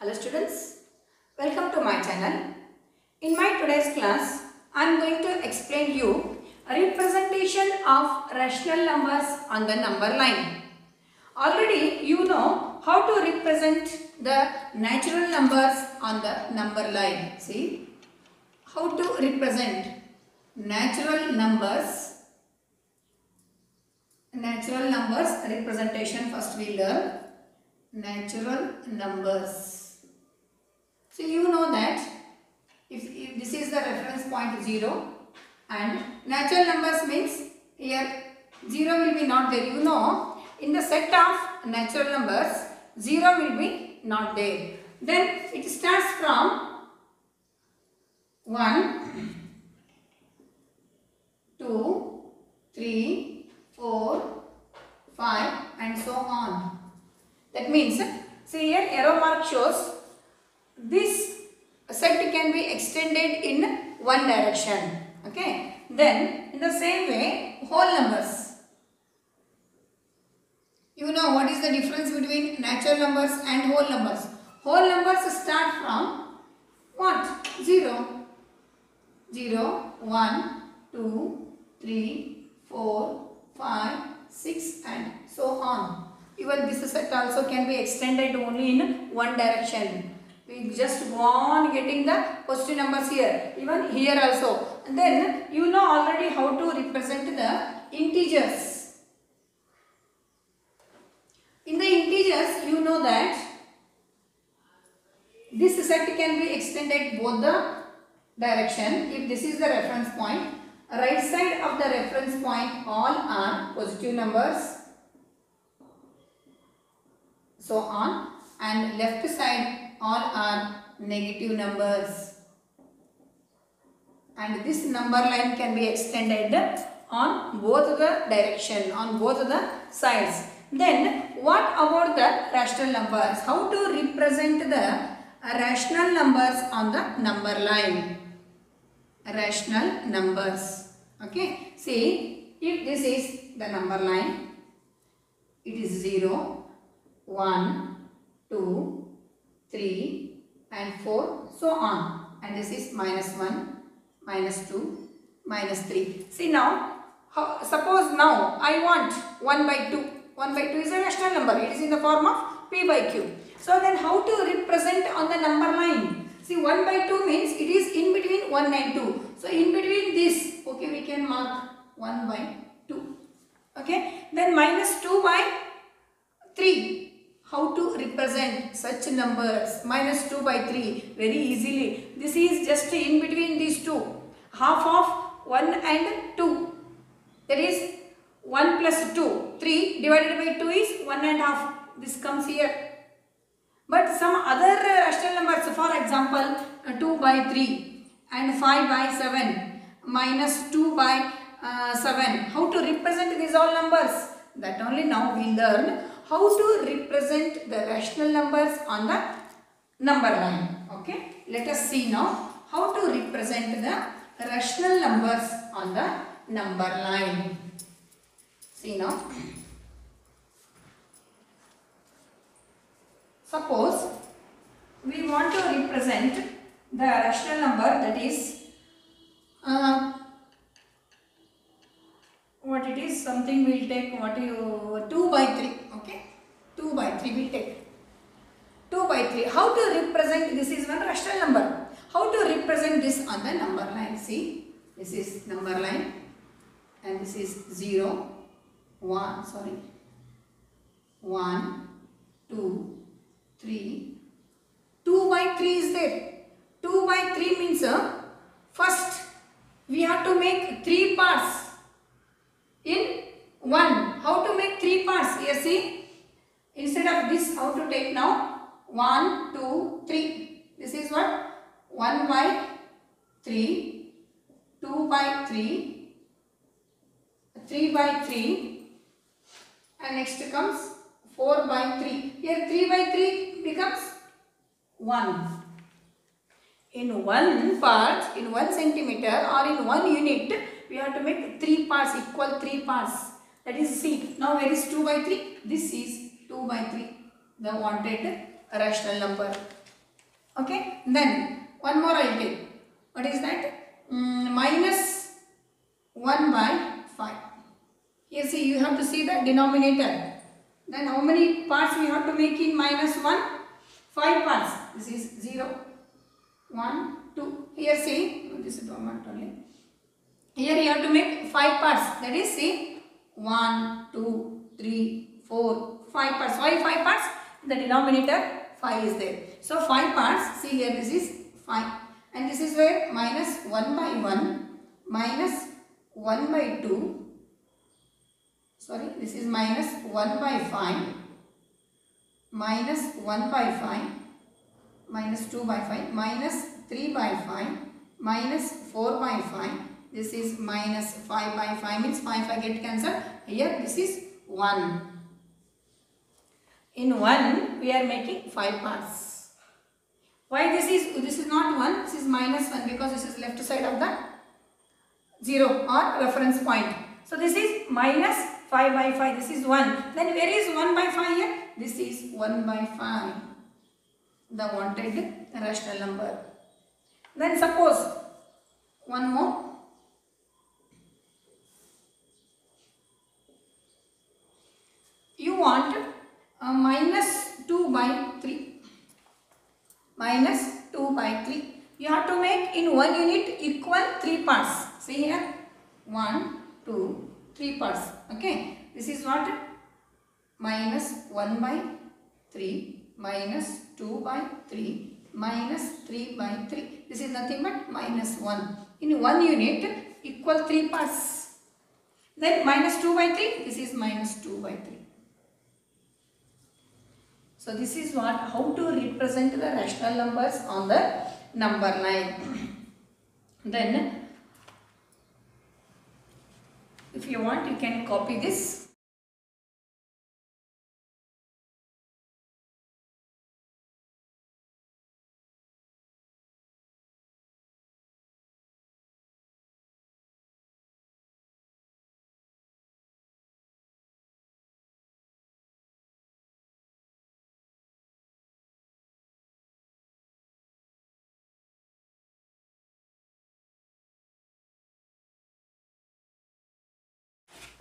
Hello students, welcome to my channel. In my today's class, I am going to explain you a representation of rational numbers on the number line. Already you know how to represent the natural numbers on the number line. See, how to represent natural numbers representation. First we learn natural numbers. So you know that if this is the reference point 0 and natural numbers means here 0 will be not there. You know, in the set of natural numbers 0 will be not there. Then it starts from 1, 2, 3, 4, 5 and so on. That means, see here arrow mark shows this set can be extended in one direction. Okay. Then in the same way whole numbers. You know what is the difference between natural numbers and whole numbers? Whole numbers start from what? 0. 0, 1, 2, 3, 4, 5, 6 and so on. Even this set also can be extended only in one direction. We just go on getting the positive numbers here. Even here also. And then you know already how to represent the integers. In the integers you know that this set can be extended both the direction. If this is the reference point, right side of the reference point all are positive numbers, so on, and left side all are negative numbers, and this number line can be extended on both the direction, on both the sides. Then what about the rational numbers? How to represent the rational numbers on the number line? Rational numbers. Okay. See, if this is the number line, it is 0, 1, 2, 3 and 4, so on. And this is -1, -2, -3. See now, suppose now I want 1 by 2. 1 by 2 is a rational number. It is in the form of P by Q. So then how to represent on the number line? See, 1 by 2 means it is in between 1 and 2. So in between this, okay, we can mark 1 by 2. Okay. Then -2 by 3. How to represent such numbers? -2 by 3. Very easily. This is just in between these two. Half of 1 and 2. That is 1 plus 2. 3 divided by 2 is 1.5. This comes here. But some other rational numbers, for example, 2 by 3 and 5 by 7, -2 by 7. How to represent these all numbers? That only now we learn how to represent the rational numbers on the number line. Okay. Let us see now how to represent the rational numbers on the number line. See now. Suppose we want to represent the rational number, that is what it is, something we will take, 2 by 3. Okay, 2 by 3 we will take 2 by 3. How to represent? This is one rational number. How to represent this on the number line? See, this is number line and this is 0, 1, 2, 3. 2 by 3 is there. 2 by 3 means first we have to make 3 parts in 1. How to make 3 parts? Here see, instead of this, how to take now? 1, 2, 3. This is what? 1 by 3, 2 by 3, 3 by 3, and next comes 4 by 3. Here 3 by 3 becomes 1. In one part, in 1 centimeter or in 1 unit, we have to make 3 parts, equal 3 parts. That is C. Now where is 2 by 3? This is 2 by 3. The wanted rational number. Okay, then one more I will take. What is that? Minus 1 by 5. Here see, you have to see the denominator. Then how many parts we have to make in minus 1? 5 parts. This is 0, 1, 2. Here see, this is not only. Here you have to make 5 parts. That is see, 1, 2, 3, 4, 5 parts. Why 5 parts? The denominator 5 is there. So 5 parts. See here, this is 5. And this is where minus 1 by 1, minus 1 by 2. Sorry, this is minus 1 by 5, minus 1 by 5, minus 2 by 5, minus 3 by 5, minus 4 by 5. This is minus 5 by 5 means 5 get cancelled. Here this is 1. In 1 we are making 5 parts. Why this is not 1, this is minus 1 because this is left side of the 0 or reference point. So this is minus 5 by 5, this is 1. Then where is 1 by 5 here? This is 1 by 5, the wanted rational number. Then suppose one more. You want minus 2 by 3. Minus 2 by 3. You have to make in one unit equal 3 parts. See here. 1, 2, 3 parts. Okay. This is what? Minus 1 by 3. Minus 2 by 3. Minus 3 by 3. This is nothing but minus 1. In one unit equal 3 parts. Then minus 2 by 3. This is minus 2 by 3. So this is what, how to represent the rational numbers on the number line. Then if you want, you can copy this.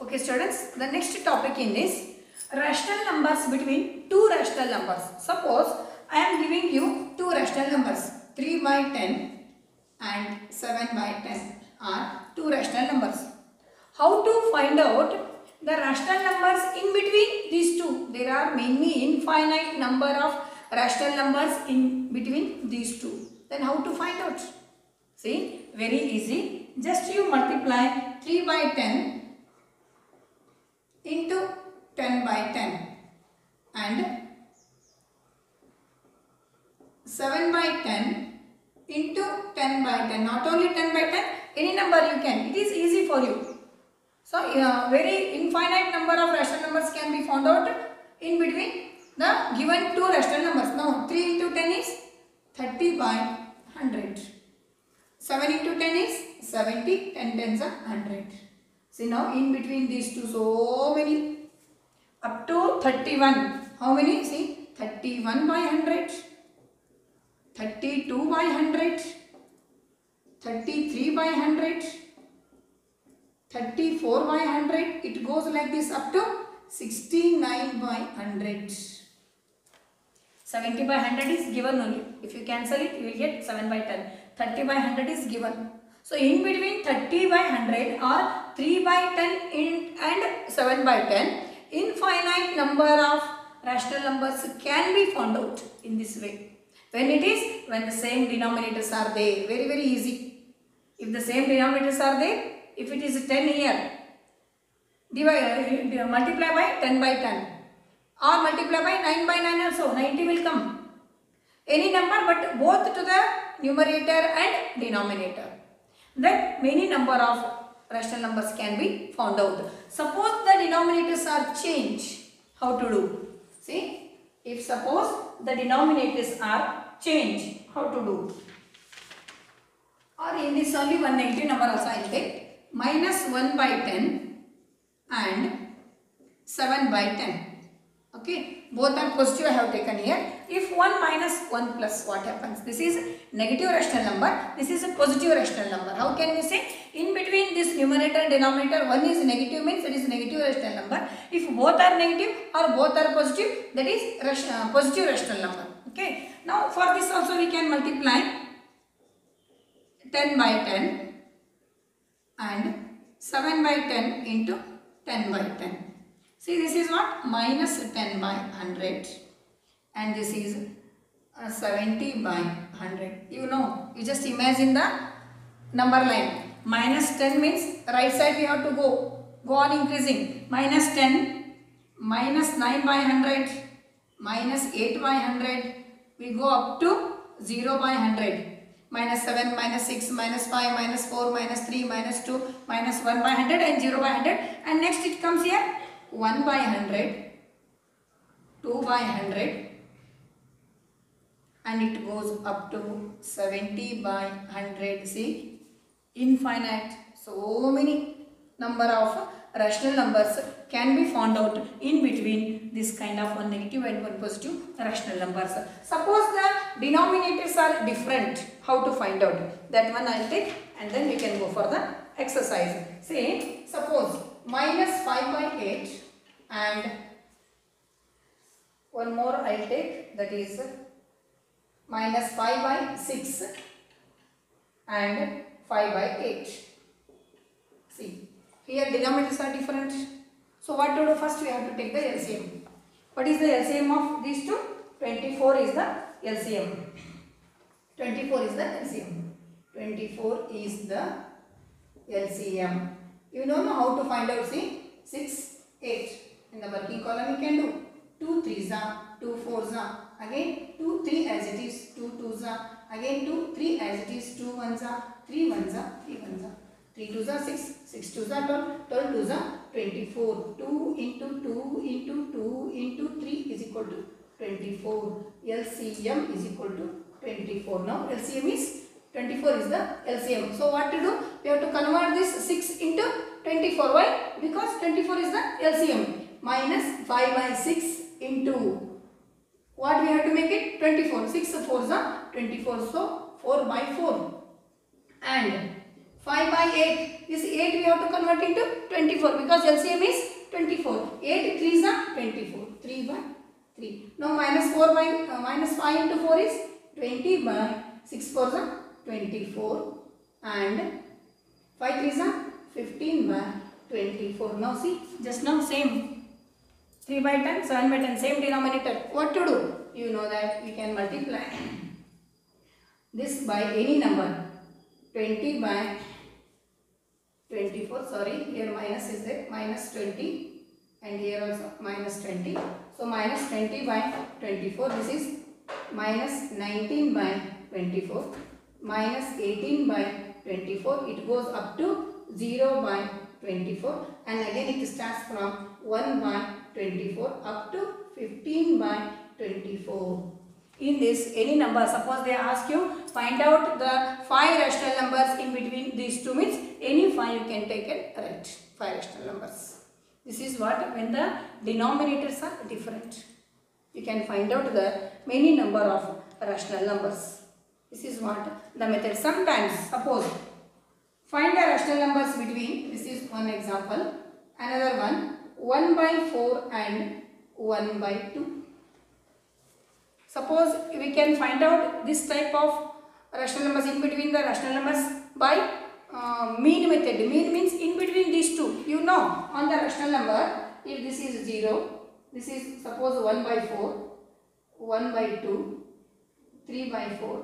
Okay students, the next topic in this, rational numbers between two rational numbers. Suppose I am giving you two rational numbers, 3 by 10 and 7 by 10 are two rational numbers. How to find out the rational numbers in between these two? There are many infinite number of rational numbers in between these two. Then how to find out? See, very easy. Just you multiply 3 by 10 into 10 by 10 and 7 by 10 into 10 by 10. Not only 10 by 10, any number you can. It is easy for you. So, very infinite number of rational numbers can be found out in between the given two rational numbers. Now, 3 into 10 is 30 by 100. 7 into 10 is 70. 10 tens are 100. See now in between these two, so many, up to 31. How many? See, 31 by 100, 32 by 100, 33 by 100, 34 by 100. It goes like this up to 69 by 100. 70 by 100 is given only. If you cancel it, you will get 7 by 10. 30 by 100 is given. So, in between 30 by 100 or 3 by 10 and 7 by 10, infinite number of rational numbers can be found out in this way. When it is, when the same denominators are there, very very easy. If the same denominators are there, if it is 10 here, multiply by 10 by 10 or multiply by 9 by 9 also, 90 will come. Any number but both to the numerator and denominator. Then many number of rational numbers can be found out. Suppose the denominators are changed, how to do? See, if suppose the denominators are changed, how to do? Or in this only one negative number also I will take. Minus 1 by 10 and 7 by 10. Okay, both are positive I have taken here. If 1 minus 1 plus, what happens? This is negative rational number, this is a positive rational number. How can we say? In between this numerator and denominator, one is negative means it is negative rational number. If both are negative or both are positive, that is positive rational number. Okay, now for this also we can multiply 10 by 10 and 7 by 10 into 10 by 10. See, this is what? Minus 10 by 100 and this is 70 by 100. You know, you just imagine the number line. Minus 10 means right side we have to go on increasing. Minus 10, minus 9 by 100, minus 8 by 100. We go up to 0 by 100. Minus 7, minus 6, minus 5, minus 4, minus 3, minus 2, minus 1 by 100 and 0 by 100. And next it comes here 1 by 100, 2 by 100 and it goes up to 70 by 100. See, infinite. So many number of rational numbers can be found out in between this kind of one negative and one positive rational numbers. Suppose the denominators are different, how to find out? That one I will take and then we can go for the exercise. Say, suppose minus 5 by 8 and one more I will take, that is minus 5 by 6 and 5 by 8. See, here denominators are different. So what to do? First we have to take the LCM. What is the LCM of these two? 24 is the LCM. 24 is the LCM. 24 is the LCM. You don't know how to find out. See, 6, 8. In the working column you can do 2 3s are, 2 4s are, again 2 3 as it is, 2 2s are, again 2 3 as it is, 2 1s are, 3 1s are, 3 1s are, 3 2s are 6, 6 2s are 12, 12 2s are 24. 2 into 2 into 2 into 3 is equal to 24. LCM is equal to 24. Now LCM is 24 is the LCM. So what to do? We have to convert this 6 into 24. Why? Because 24 is the LCM. Minus 5 by 6 into what we have to make it? 24. 6 4s are 24. So 4 by 4. And 5 by 8. This 8 we have to convert into 24 because LCM is 24. 8 3s are 24. 3 by 3. Now minus 4 by minus 5 into 4 is 20 by 6 4s are 24 and 5 3s are 15 by 24. Now see, just now same 3 by 10, 7 by 10, same denominator. What to do? You know that we can multiply this by any number. 20 by 24, sorry, here minus is there, minus 20 and here also minus 20. So minus 20 by 24, this is minus 19 by 24, minus 18 by 24, it goes up to 0 by 24 and again it starts from 1 by 24 up to 15 by 24. In this, any number, suppose they ask you, find out the 5 rational numbers in between these two means, any 5 you can take it right, 5 rational numbers. This is what, when the denominators are different. You can find out the many number of rational numbers. This is what the method. Sometimes, suppose, find the rational numbers between, this is one example, another one, 1 by 4 and 1 by 2. Suppose we can find out this type of rational numbers in between the rational numbers by mean method. Mean means in between these two. You know, on the rational number, if this is 0, this is suppose 1 by 4, 1 by 2, 3 by 4,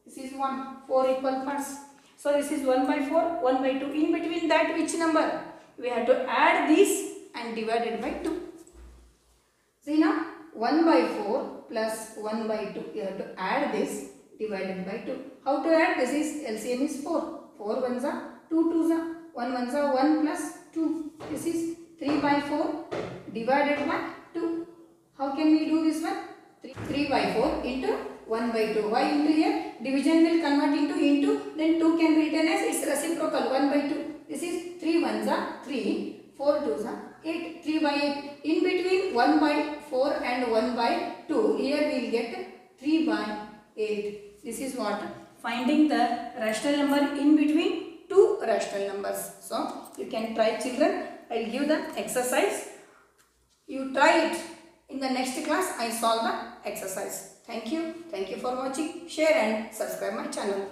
this is 1, 4 equal parts. So this is 1 by 4, 1 by 2. In between that, which number? We have to add this and divide it by 2. See now, 1 by 4 plus 1 by 2. You have to add this divided by 2. How to add? This is LCM is 4. 4 1s are 2 2s are 1 1s are 1 plus 2. This is 3 by 4 divided by 2. How can we do this one? 3 by 4 into 1 by 2. Why into here? Division will convert into, then 2 can be written as its reciprocal 1 by 2. This is 3 1s are 3, 4 2s are 8, 3 by 8. In between 1 by 4 and 1 by 2. Here we will get 3 by 8. This is what? Finding the rational number in between two rational numbers. So you can try, children. I will give the exercise. You try it. In the next class I solve the exercise. Thank you. Thank you for watching. Share and subscribe my channel.